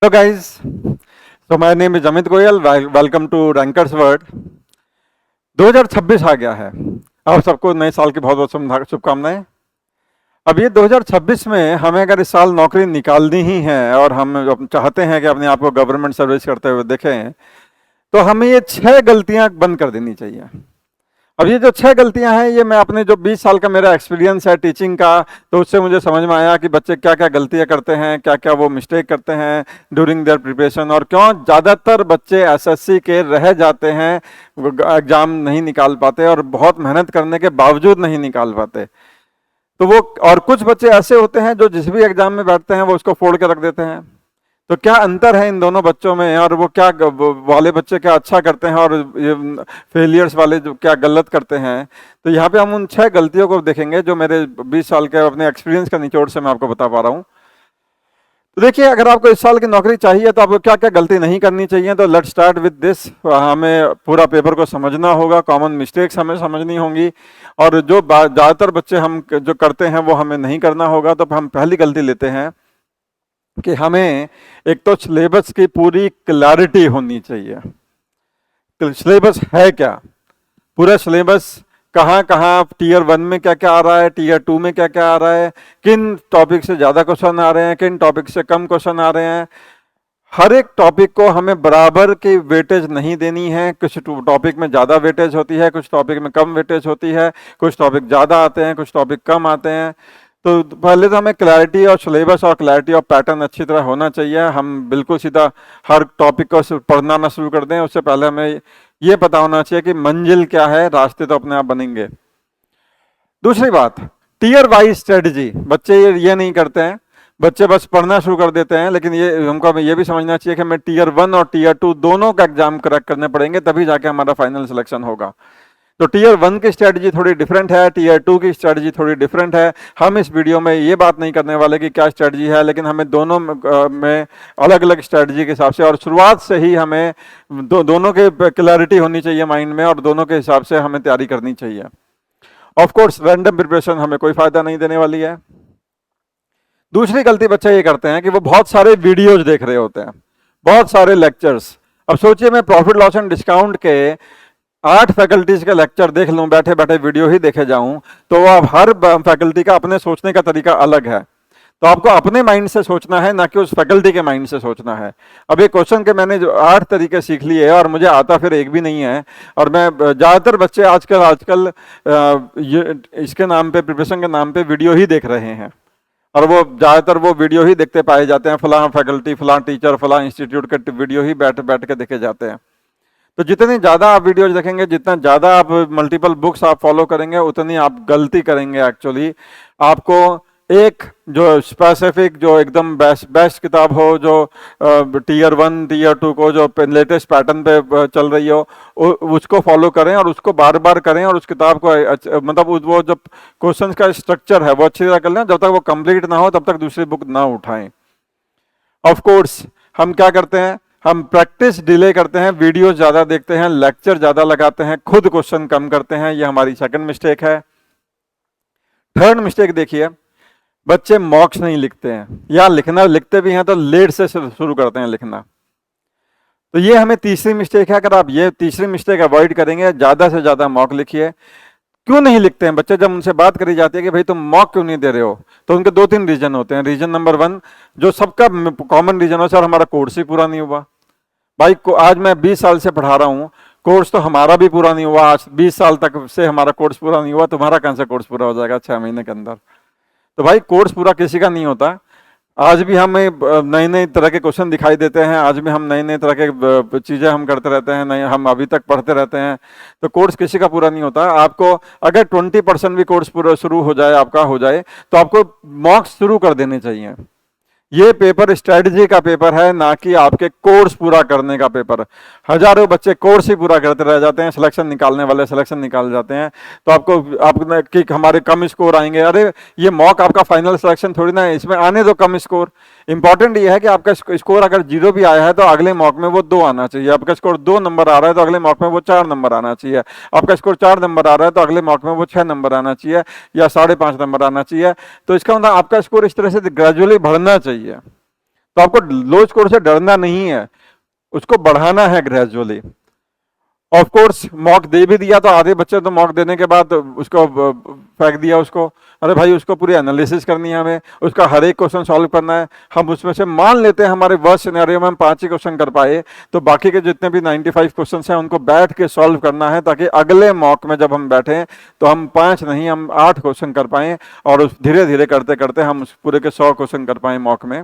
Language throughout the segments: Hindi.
Hello guys, so my name is Amit Goyal. Welcome to Rankers World. 2026 आ गया है। आप सबको नए साल की बहुत बहुत शुभकामनाएं। अब ये 2026 में हमें अगर इस साल नौकरी निकालनी ही है और हम चाहते हैं कि अपने आप को गवर्नमेंट सर्विस करते हुए देखें, तो हमें ये 6 गलतियां बंद कर देनी चाहिए। अब ये जो 6 गलतियां हैं, ये मैं अपने जो 20 साल का मेरा एक्सपीरियंस है टीचिंग का, तो उससे मुझे समझ में आया कि बच्चे क्या क्या गलतियां करते हैं, क्या क्या वो मिस्टेक करते हैं ड्यूरिंग देयर प्रिपरेशन, और क्यों ज़्यादातर बच्चे एसएससी के रह जाते हैं, एग्जाम नहीं निकाल पाते और बहुत मेहनत करने के बावजूद नहीं निकाल पाते। तो वो और कुछ बच्चे ऐसे होते हैं जो जिस भी एग्जाम में बैठते हैं वो उसको फोड़ के रख देते हैं। तो क्या अंतर है इन दोनों बच्चों में, और वो क्या वाले बच्चे क्या अच्छा करते हैं और ये फेलियर्स वाले जो क्या गलत करते हैं। तो यहाँ पे हम उन 6 गलतियों को देखेंगे जो मेरे 20 साल के अपने एक्सपीरियंस का निचोड़ से मैं आपको बता पा रहा हूँ। तो देखिए, अगर आपको इस साल की नौकरी चाहिए तो आपको क्या क्या गलती नहीं करनी चाहिए। तो लेट्स स्टार्ट विद दिस। हमें पूरा पेपर को समझना होगा, कॉमन मिस्टेक्स हमें समझनी होंगी, और जो ज़्यादातर बच्चे हम जो करते हैं वो हमें नहीं करना होगा। तो हम पहली गलती लेते हैं कि हमें एक तो सिलेबस की पूरी क्लैरिटी होनी चाहिए। सिलेबस है क्या, पूरा सिलेबस कहाँ कहाँ, टीयर 1 में क्या क्या आ रहा है, टीयर 2 में क्या क्या आ रहा है, किन टॉपिक से ज़्यादा क्वेश्चन आ रहे हैं, किन टॉपिक से कम क्वेश्चन आ रहे हैं। हर एक टॉपिक को हमें बराबर की वेटेज नहीं देनी है। कुछ टॉपिक में ज़्यादा वेटेज होती है, कुछ टॉपिक में कम वेटेज होती है, कुछ टॉपिक ज़्यादा आते हैं, कुछ टॉपिक कम आते हैं। तो पहले तो हमें क्लैरिटी और सिलेबस और क्लैरिटी ऑफ पैटर्न अच्छी तरह होना चाहिए। हम बिल्कुल सीधा हर टॉपिक को पढ़ना ना शुरू कर दें, उससे पहले हमें ये पता होना चाहिए कि मंजिल क्या है, रास्ते तो अपने आप बनेंगे। दूसरी बात, टीयर वाइज स्ट्रेटजी। बच्चे ये नहीं करते हैं, बच्चे बस पढ़ना शुरू कर देते हैं, लेकिन ये हमको ये भी समझना चाहिए कि हमें टीयर 1 और टीयर 2 दोनों का एग्जाम क्रैक करने पड़ेंगे, तभी जाके हमारा फाइनल सिलेक्शन होगा। तो टीयर 1 की स्ट्रेटजी थोड़ी डिफरेंट है, टीयर 2 की स्ट्रेटजी थोड़ी डिफरेंट है। हम इस वीडियो में ये बात नहीं करने वाले कि क्या स्ट्रेटजी है, लेकिन हमें दोनों में अलग अलग स्ट्रेटजी के हिसाब से, और शुरुआत से ही हमें दोनों के क्लैरिटी होनी चाहिए माइंड में, और दोनों के हिसाब से हमें तैयारी करनी चाहिए। ऑफ कोर्स रैंडम प्रिपरेशन हमें कोई फायदा नहीं देने वाली है। दूसरी गलती बच्चे ये करते हैं कि वो बहुत सारे वीडियोज देख रहे होते हैं, बहुत सारे लेक्चर्स। अब सोचिए, मैं प्रॉफिट लॉस एंड डिस्काउंट के 8 फैकल्टीज के लेक्चर देख लूं, बैठे बैठे वीडियो ही देखे जाऊं, तो अब हर फैकल्टी का अपने सोचने का तरीका अलग है। तो आपको अपने माइंड से सोचना है, ना कि उस फैकल्टी के माइंड से सोचना है। अब एक क्वेश्चन के मैंने जो 8 तरीके सीख लिए और मुझे आता फिर एक भी नहीं है, और मैं ज़्यादातर बच्चे आजकल इसके नाम पे, प्रिपरेशन के नाम पे वीडियो ही देख रहे हैं, और वो ज़्यादातर वो वीडियो ही देखते पाए जाते हैं। फलां फैकल्टी, फलां टीचर, फलां इंस्टीट्यूट के वीडियो ही बैठ बैठ के देखे जाते हैं। तो जितनी ज़्यादा आप वीडियोज देखेंगे, जितना ज़्यादा आप मल्टीपल बुक्स आप फॉलो करेंगे, उतनी आप गलती करेंगे। एक्चुअली आपको एक जो स्पेसिफिक, जो एकदम बेस्ट किताब हो, जो टीयर 1 टीयर 2 को जो लेटेस्ट पैटर्न पे चल रही हो, उसको फॉलो करें और उसको बार बार करें, और उस किताब को मतलब वो जो क्वेश्चंस का स्ट्रक्चर है वो अच्छी तरह कर लें। जब तक वो कंप्लीट ना हो तब तक दूसरी बुक ना उठाएं। ऑफ कोर्स हम क्या करते हैं, हम प्रैक्टिस डिले करते हैं, वीडियो ज़्यादा देखते हैं, लेक्चर ज़्यादा लगाते हैं, खुद क्वेश्चन कम करते हैं। ये हमारी सेकंड मिस्टेक है। थर्ड मिस्टेक देखिए, बच्चे मॉक्स नहीं लिखते हैं, या लिखते भी हैं तो लेट से शुरू करते हैं लिखना। तो ये हमें तीसरी मिस्टेक है। अगर आप ये तीसरी मिस्टेक अवॉइड करेंगे, ज़्यादा से ज़्यादा मॉक लिखिए। क्यों नहीं लिखते हैं बच्चे, जब उनसे बात करी जाती है कि भाई तुम मॉक क्यों नहीं दे रहे हो, तो उनके 2-3 रीजन होते हैं। रीजन नंबर 1 जो सबका कॉमन रीजन हो, सर हमारा कोर्स ही पूरा नहीं हुआ। भाई आज मैं 20 साल से पढ़ा रहा हूँ, कोर्स तो हमारा भी पूरा नहीं हुआ। आज 20 साल तक से हमारा कोर्स पूरा नहीं हुआ, तुम्हारा कौन सा कोर्स पूरा हो जाएगा 6 महीने के अंदर। तो भाई कोर्स पूरा किसी का नहीं होता। आज भी हमें नए नए तरह के क्वेश्चन दिखाई देते हैं, आज भी हम नए नए तरह के चीज़ें हम करते रहते हैं, नए हम अभी तक पढ़ते रहते हैं। तो कोर्स किसी का पूरा नहीं होता। आपको अगर 20% भी कोर्स पूरा शुरू हो जाए, आपका हो जाए, तो आपको मॉक्स शुरू कर देने चाहिए। ये पेपर स्ट्रेटजी का पेपर है, ना कि आपके कोर्स पूरा करने का पेपर। हजारों बच्चे कोर्स ही पूरा करते रह जाते हैं, सिलेक्शन निकालने वाले सिलेक्शन निकाल जाते हैं। तो आपको कि हमारे कम स्कोर आएंगे, अरे ये मॉक आपका फाइनल सिलेक्शन थोड़ी ना है, इसमें आने दो कम स्कोर। इंपॉर्टेंट ये है कि आपका स्कोर अगर 0 भी आया है तो अगले मॉक में वो 2 आना चाहिए। आपका स्कोर 2 नंबर आ रहा है तो अगले मॉक में वो 4 नंबर आना चाहिए। आपका स्कोर 4 नंबर आ रहा है तो अगले मॉक में वो 6 नंबर आना चाहिए, या 5.5 नंबर आना चाहिए। तो इसका मतलब आपका स्कोर इस तरह से ग्रेजुअली बढ़ना चाहिए। तो आपको लो स्कोर से डरना नहीं है, उसको बढ़ाना है ग्रेजुअली। ऑफ कोर्स मॉक दे भी दिया तो आधे बच्चे तो मॉक देने के बाद उसको फेंक दिया उसको। अरे भाई उसको पूरी एनालिसिस करनी है, हमें उसका हर एक क्वेश्चन सॉल्व करना है। हम उसमें से मान लेते हैं हमारे वर्स्ट सिनेरियो में हम 5 ही क्वेश्चन कर पाए, तो बाकी के जितने भी 95 क्वेश्चन हैं उनको बैठ के सॉल्व करना है, ताकि अगले मॉक में जब हम बैठें तो हम 5 नहीं हम 8 क्वेश्चन कर पाएं, और उस धीरे धीरे करते करते हम उस पूरे के 100 क्वेश्चन कर पाएं मॉक में।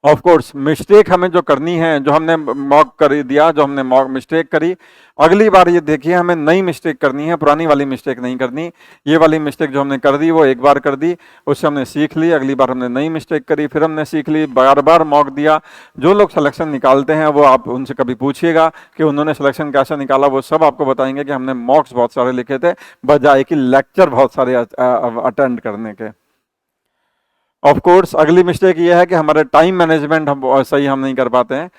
ऑफ कोर्स मिस्टेक हमें जो करनी है, जो हमने मॉक कर दिया, जो हमने मॉक मिस्टेक करी, अगली बार ये देखिए हमें नई मिस्टेक करनी है, पुरानी वाली मिस्टेक नहीं करनी। ये वाली मिस्टेक जो हमने कर दी वो एक बार कर दी, उससे हमने सीख ली, अगली बार हमने नई मिस्टेक करी, फिर हमने सीख ली, बार बार मॉक दिया। जो लोग सिलेक्शन निकालते हैं वो आप उनसे कभी पूछिएगा कि उन्होंने सिलेक्शन कैसे निकाला, वो सब आपको बताएंगे कि हमने मॉक्स बहुत सारे लिखे थे बजाय कि लेक्चर बहुत सारे अटेंड करने के। ऑफ कोर्स अगली मिस्टेक ये है कि हमारे टाइम मैनेजमेंट हम सही हम नहीं कर पाते हैं।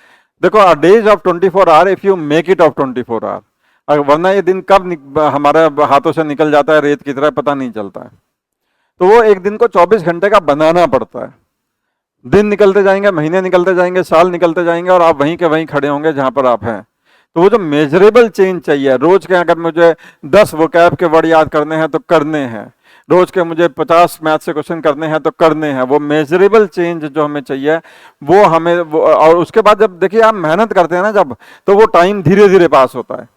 देखो a days of 24 hour if you make it of 24 hour, वरना ये दिन कब हमारे हाथों से निकल जाता है रेत की तरह, पता नहीं चलता है। तो वो एक दिन को 24 घंटे का बनाना पड़ता है। दिन निकलते जाएंगे, महीने निकलते जाएंगे, साल निकलते जाएंगे, और आप वहीं के वहीं खड़े होंगे जहां पर आप हैं। तो वो जो मेजरेबल चेंज चाहिए, रोज के अगर मुझे 10 वोकैब के वर्ड याद करने हैं तो करने हैं, रोज के मुझे 50 मैथ से क्वेश्चन करने हैं तो करने हैं, वो मेजरेबल चेंज जो हमें चाहिए वो हमें और उसके बाद जब देखिए आप मेहनत करते हैं ना जब, तो वो टाइम धीरे धीरे पास होता है,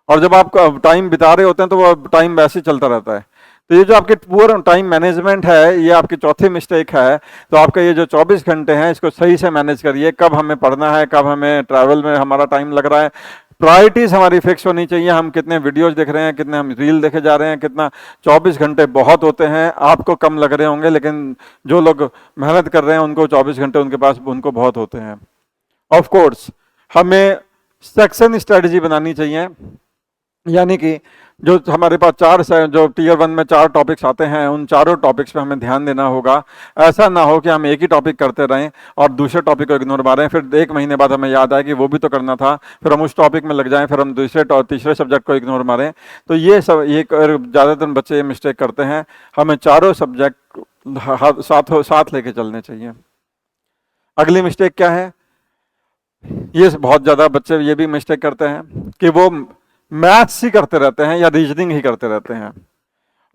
और जब आप टाइम बिता रहे होते हैं तो वो टाइम वैसे ही चलता रहता है। तो ये जो आपके पूरा टाइम मैनेजमेंट है, ये आपकी चौथी मिस्टेक है। तो आपका ये जो 24 घंटे हैं इसको सही से मैनेज करिए, कब हमें पढ़ना है, कब हमें ट्रैवल में हमारा टाइम लग रहा है। प्रायोरिटीज हमारी फिक्स होनी चाहिए, हम कितने वीडियोज देख रहे हैं, कितने हम रील देखे जा रहे हैं, कितना। 24 घंटे बहुत होते हैं, आपको कम लग रहे होंगे, लेकिन जो लोग मेहनत कर रहे हैं उनको 24 घंटे उनके पास उनको बहुत होते हैं। ऑफ कोर्स हमें सेक्शन स्ट्रेटजी बनानी चाहिए, यानी कि जो हमारे पास जो टीयर 1 में 4 टॉपिक्स आते हैं उन चारों टॉपिक्स पे हमें ध्यान देना होगा। ऐसा ना हो कि हम एक ही टॉपिक करते रहें और दूसरे टॉपिक को इग्नोर मारें, फिर 1 महीने बाद हमें याद आए कि वो भी तो करना था, फिर हम उस टॉपिक में लग जाएं, फिर हम तीसरे सब्जेक्ट को इग्नोर मारें। तो ये सब ये ज़्यादातर बच्चे ये मिस्टेक करते हैं। हमें चारों सब्जेक्ट साथ लेके चलने चाहिए। अगली मिस्टेक क्या है, ये बहुत ज़्यादा बच्चे ये भी मिस्टेक करते हैं कि वो मैथ्स ही करते रहते हैं या रीजनिंग ही करते रहते हैं,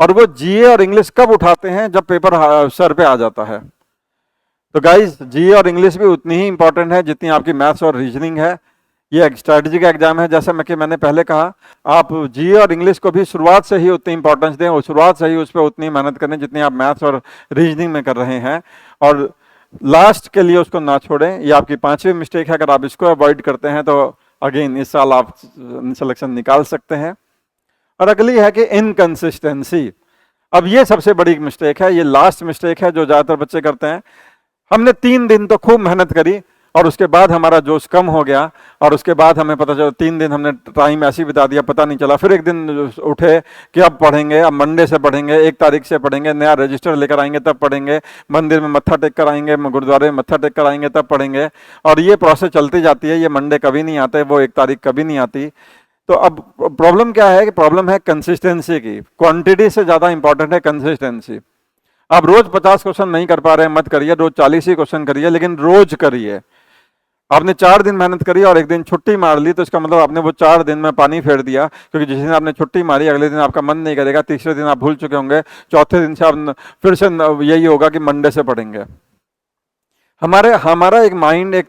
और वो जीए और इंग्लिश कब उठाते हैं, जब पेपर सर पे आ जाता है। तो गाइस जीए और इंग्लिश भी उतनी ही इंपॉर्टेंट है जितनी आपकी मैथ्स और रीजनिंग है। ये एक स्ट्रैटेजी का एग्जाम है, जैसा मैंने पहले कहा, आप जीए और इंग्लिश को भी शुरुआत से ही उतनी इंपॉर्टेंस दें और शुरुआत से ही उस पर उतनी मेहनत करें जितनी आप मैथ्स और रीजनिंग में कर रहे हैं, और लास्ट के लिए उसको ना छोड़ें। ये आपकी 5वीं मिस्टेक है, अगर आप इसको अवॉइड करते हैं तो अगेन इस साल आप सिलेक्शन निकाल सकते हैं। और अगली है कि इनकंसिस्टेंसी। अब ये सबसे बड़ी मिस्टेक है, ये लास्ट मिस्टेक है जो ज़्यादातर बच्चे करते हैं। हमने 3 दिन तो खूब मेहनत करी और उसके बाद हमारा जोश कम हो गया, और उसके बाद हमें पता चला 3 दिन हमने टाइम ऐसे ही बिता दिया, पता नहीं चला। फिर एक दिन उठे कि अब पढ़ेंगे, अब मंडे से पढ़ेंगे, 1 तारीख से पढ़ेंगे, नया रजिस्टर लेकर आएंगे तब पढ़ेंगे, मंदिर में मत्था टेक कर आएंगे, गुरुद्वारे में मत्था टेक कर आएंगे तब पढ़ेंगे, और ये प्रोसेस चलती जाती है। ये मंडे कभी नहीं आते, वो 1 तारीख कभी नहीं आती। तो अब प्रॉब्लम क्या है कि प्रॉब्लम है कंसिस्टेंसी की। क्वांटिटी से ज़्यादा इंपॉर्टेंट है कंसिस्टेंसी। आप रोज 50 क्वेश्चन नहीं कर पा रहे हैं, मत करिए, रोज 40 ही क्वेश्चन करिए, लेकिन रोज करिए। आपने 4 दिन मेहनत करी और एक दिन छुट्टी मार ली तो इसका मतलब आपने वो 4 दिन में पानी फेर दिया, क्योंकि जिस दिन आपने छुट्टी मारी अगले दिन आपका मन नहीं करेगा, तीसरे दिन आप भूल चुके होंगे, चौथे दिन से आप फिर से यही होगा कि मंडे से पढ़ेंगे। हमारा एक माइंड एक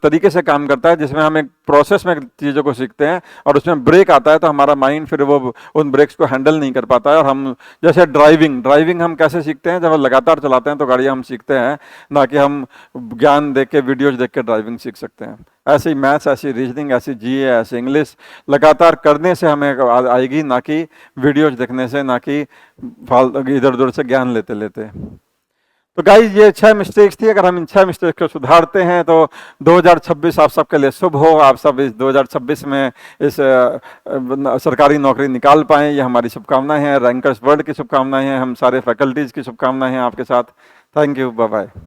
तरीके से काम करता है जिसमें हम एक प्रोसेस में चीज़ों को सीखते हैं, और उसमें ब्रेक आता है तो हमारा माइंड फिर वो उन ब्रेक्स को हैंडल नहीं कर पाता है। और हम जैसे ड्राइविंग हम कैसे सीखते हैं, जब हम लगातार चलाते हैं तो गाड़ियाँ हम सीखते हैं, ना कि हम ज्ञान देख के वीडियोज देख के ड्राइविंग सीख सकते हैं। ऐसे ही मैथ्स, ऐसी रीजनिंग, ऐसी जीए, ऐसे इंग्लिश लगातार करने से हमें आएगी, ना कि वीडियोज देखने से, ना कि इधर उधर से ज्ञान लेते लेते। तो गाइज ये 6 मिस्टेक्स थी। अगर हम इन 6 मिस्टेक्स को सुधारते हैं तो 2026 आप सबके लिए शुभ हो। आप सब इस 2026 में इस सरकारी नौकरी निकाल पाएं, ये हमारी शुभकामनाएं हैं। रैंकर्स वर्ल्ड की शुभकामनाएं हैं, हम सारे फैकल्टीज की शुभकामनाएं हैं आपके साथ। Thank you, bye bye.